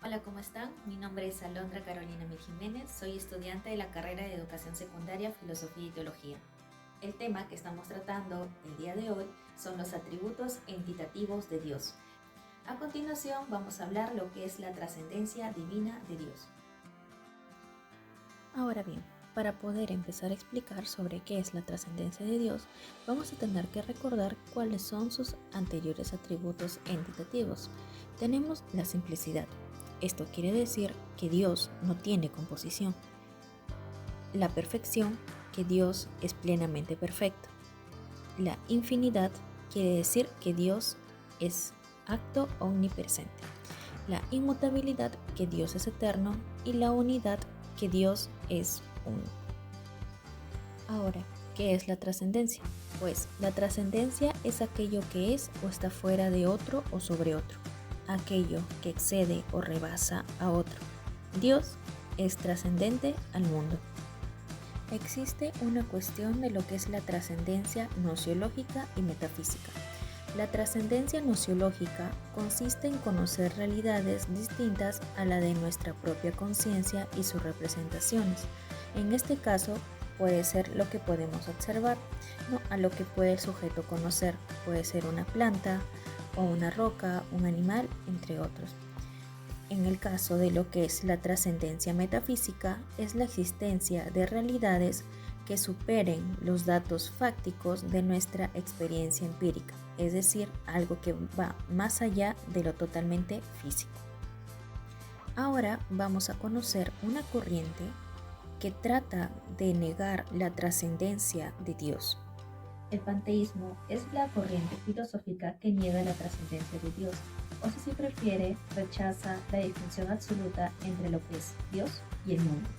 Hola, ¿cómo están? Mi nombre es Alondra Carolina Mil Jiménez, soy estudiante de la carrera de Educación Secundaria, Filosofía y Teología. El tema que estamos tratando el día de hoy son los atributos entitativos de Dios. A continuación vamos a hablar lo que es la trascendencia divina de Dios. Ahora bien, para poder empezar a explicar sobre qué es la trascendencia de Dios, vamos a tener que recordar cuáles son sus anteriores atributos entitativos. Tenemos la simplicidad. Esto quiere decir que Dios no tiene composición. La perfección, que Dios es plenamente perfecto. La infinidad quiere decir que Dios es acto omnipresente. La inmutabilidad, que Dios es eterno, y la unidad, que Dios es uno. Ahora, ¿qué es la trascendencia? Pues la trascendencia es aquello que es o está fuera de otro o sobre otro, aquello que excede o rebasa a otro. Dios es trascendente al mundo. Existe una cuestión de lo que es la trascendencia gnoseológica y metafísica. La trascendencia gnoseológica consiste en conocer realidades distintas a la de nuestra propia conciencia y sus representaciones. En este caso, puede ser lo que podemos observar, no a lo que puede el sujeto conocer. Puede ser una planta o una roca, un animal, entre otros. En el caso de lo que es la trascendencia metafísica, es la existencia de realidades que superen los datos fácticos de nuestra experiencia empírica, es decir, algo que va más allá de lo totalmente físico. Ahora vamos a conocer una corriente que trata de negar la trascendencia de Dios. El panteísmo es la corriente filosófica que niega la trascendencia de Dios, o si se prefiere, rechaza la distinción absoluta entre lo que es Dios y el mundo.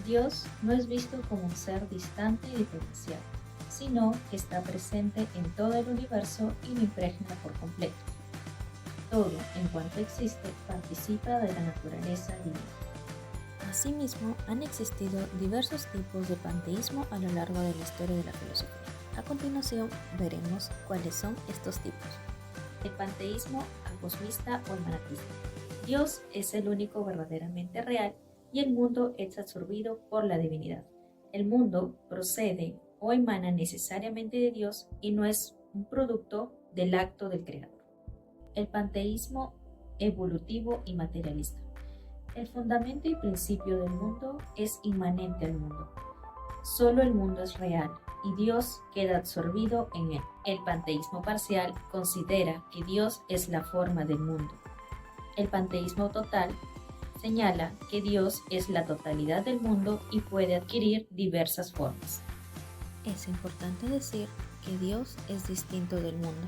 Dios no es visto como un ser distante y diferenciado, sino que está presente en todo el universo y lo impregna por completo. Todo, en cuanto existe, participa de la naturaleza divina. Asimismo, han existido diversos tipos de panteísmo a lo largo de la historia de la filosofía. A continuación, veremos cuáles son estos tipos. El panteísmo acosmista o el manatista. Dios es el único verdaderamente real y el mundo es absorbido por la divinidad. El mundo procede o emana necesariamente de Dios y no es un producto del acto del creador. El panteísmo evolutivo y materialista. El fundamento y principio del mundo es inmanente al mundo. Solo el mundo es real y Dios queda absorbido en él. El panteísmo parcial considera que Dios es la forma del mundo. El panteísmo total señala que Dios es la totalidad del mundo y puede adquirir diversas formas. Es importante decir que Dios es distinto del mundo.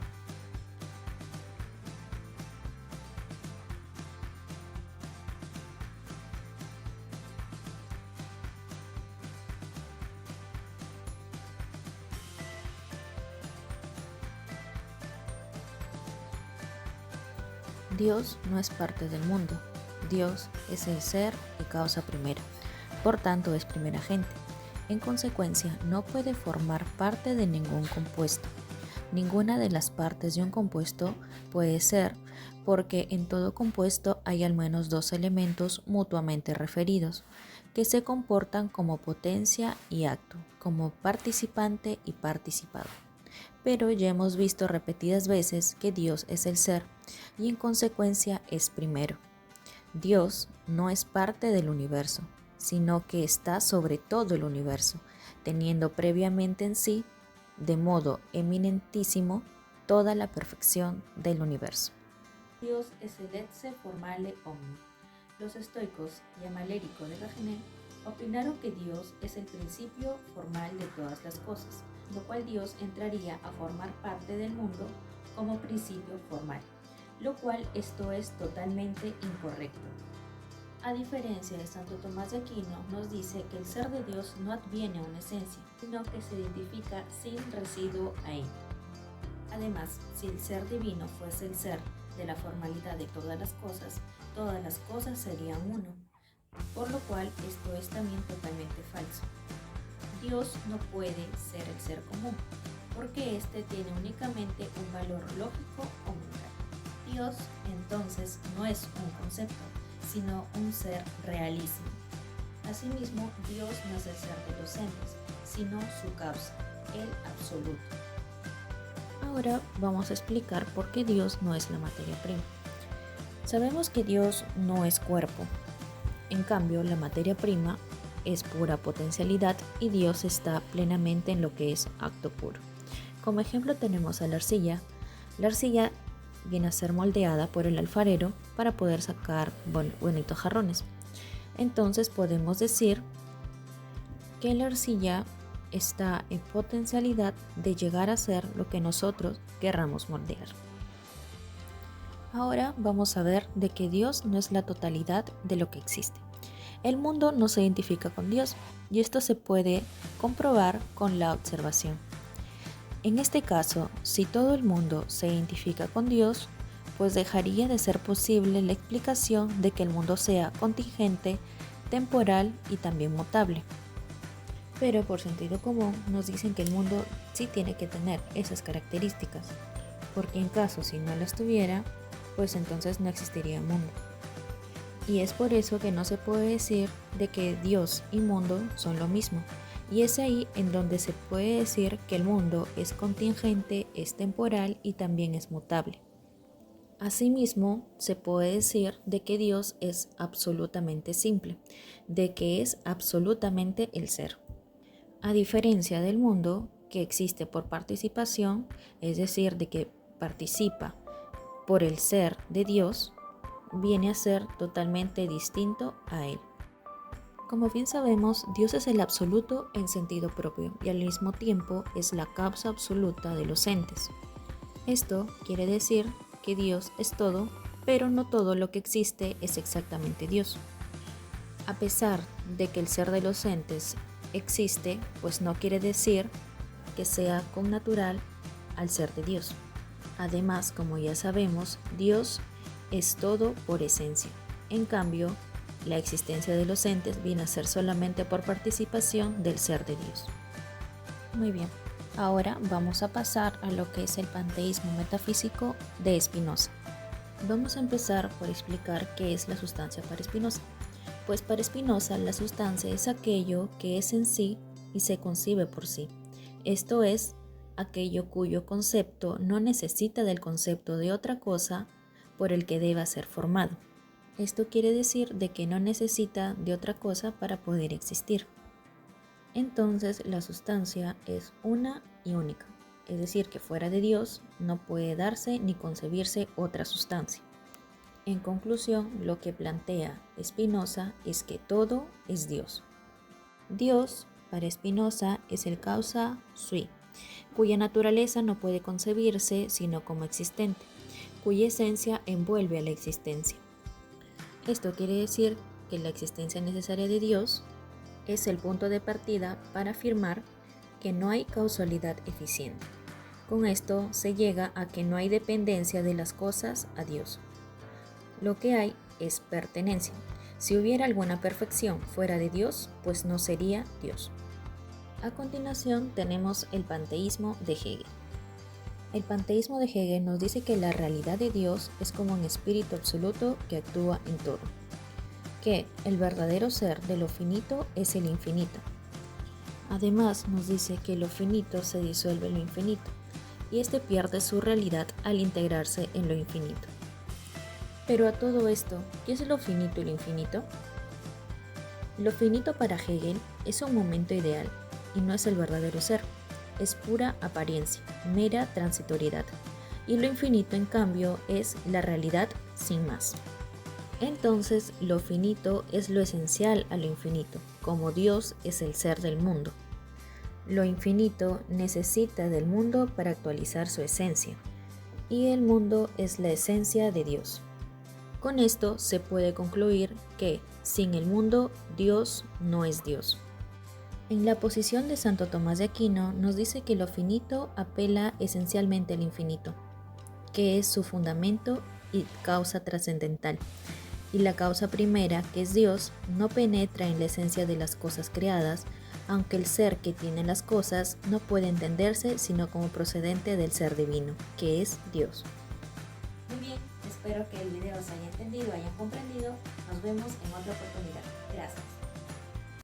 Dios no es parte del mundo. Dios es el ser y causa primera. Por tanto, es primera gente. En consecuencia, no puede formar parte de ningún compuesto. Ninguna de las partes de un compuesto puede ser, porque en todo compuesto hay al menos dos elementos mutuamente referidos, que se comportan como potencia y acto, como participante y participado. Pero ya hemos visto repetidas veces que Dios es el ser y en consecuencia es primero. Dios no es parte del universo, sino que está sobre todo el universo, teniendo previamente en sí, de modo eminentísimo, toda la perfección del universo. Dios es el etse formale omni. Los estoicos y Amalérico de Gagenel opinaron que Dios es el principio formal de todas las cosas, lo cual Dios entraría a formar parte del mundo como principio formal, lo cual esto es totalmente incorrecto. A diferencia de Santo Tomás de Aquino, nos dice que el ser de Dios no adviene a una esencia, sino que se identifica sin residuo a ella. Además, si el ser divino fuese el ser de la formalidad de todas las cosas serían uno, por lo cual esto es también totalmente falso. Dios no puede ser el ser común, porque éste tiene únicamente un valor lógico o mental. Dios entonces no es un concepto, sino un ser realísimo. Asimismo, Dios no es el ser de los entes, sino su causa, el absoluto. Ahora vamos a explicar por qué Dios no es la materia prima. Sabemos que Dios no es cuerpo. En cambio, la materia prima es pura potencialidad y Dios está plenamente en lo que es acto puro. Como ejemplo tenemos a la arcilla. La arcilla viene a ser moldeada por el alfarero para poder sacar bonitos jarrones. Entonces podemos decir que la arcilla está en potencialidad de llegar a ser lo que nosotros querramos moldear. Ahora vamos a ver de que Dios no es la totalidad de lo que existe. El mundo no se identifica con Dios y esto se puede comprobar con la observación. En este caso, si todo el mundo se identifica con Dios, pues dejaría de ser posible la explicación de que el mundo sea contingente, temporal y también mutable. Pero por sentido común nos dicen que el mundo sí tiene que tener esas características, porque en caso si no las tuviera, pues entonces no existiría mundo. Y es por eso que no se puede decir de que Dios y mundo son lo mismo. Y es ahí en donde se puede decir que el mundo es contingente, es temporal y también es mutable. Asimismo, se puede decir de que Dios es absolutamente simple, de que es absolutamente el ser. A diferencia del mundo, que existe por participación, es decir, de que participa por el ser de Dios, viene a ser totalmente distinto a él. Como bien sabemos, Dios es el absoluto en sentido propio y al mismo tiempo es la causa absoluta de los entes. Esto quiere decir que Dios es todo, pero no todo lo que existe es exactamente Dios. A pesar de que el ser de los entes existe, pues no quiere decir que sea connatural al ser de Dios. Además, como ya sabemos, Dios es todo por esencia. En cambio, la existencia de los entes viene a ser solamente por participación del ser de Dios. Muy bien, ahora vamos a pasar a lo que es el panteísmo metafísico de Spinoza. Vamos a empezar por explicar qué es la sustancia para Spinoza. Pues para Spinoza la sustancia es aquello que es en sí y se concibe por sí. Esto es, aquello cuyo concepto no necesita del concepto de otra cosa por el que deba ser formado. Esto quiere decir de que no necesita de otra cosa para poder existir. Entonces la sustancia es una y única, es decir, que fuera de Dios no puede darse ni concebirse otra sustancia. En conclusión, lo que plantea Spinoza es que todo es Dios. Dios, para Spinoza, es el causa sui, cuya naturaleza no puede concebirse sino como existente, cuya esencia envuelve a la existencia. Esto quiere decir que la existencia necesaria de Dios es el punto de partida para afirmar que no hay causalidad eficiente. Con esto se llega a que no hay dependencia de las cosas a Dios. Lo que hay es pertenencia. Si hubiera alguna perfección fuera de Dios, pues no sería Dios. A continuación tenemos el panteísmo de Hegel. El panteísmo de Hegel nos dice que la realidad de Dios es como un espíritu absoluto que actúa en todo, que el verdadero ser de lo finito es el infinito. Además nos dice que lo finito se disuelve en lo infinito y este pierde su realidad al integrarse en lo infinito. Pero a todo esto, ¿qué es lo finito y lo infinito? Lo finito para Hegel es un momento ideal y no es el verdadero ser, es pura apariencia, mera transitoriedad, y lo infinito en cambio es la realidad sin más. Entonces lo finito es lo esencial a lo infinito, como Dios es el ser del mundo. Lo infinito necesita del mundo para actualizar su esencia, y el mundo es la esencia de Dios. Con esto se puede concluir que, sin el mundo, Dios no es Dios. En la posición de Santo Tomás de Aquino nos dice que lo finito apela esencialmente al infinito, que es su fundamento y causa trascendental, y la causa primera, que es Dios, no penetra en la esencia de las cosas creadas, aunque el ser que tiene las cosas no puede entenderse sino como procedente del ser divino, que es Dios. Muy bien, espero que el video se haya entendido, hayan comprendido. Nos vemos en otra oportunidad. Gracias.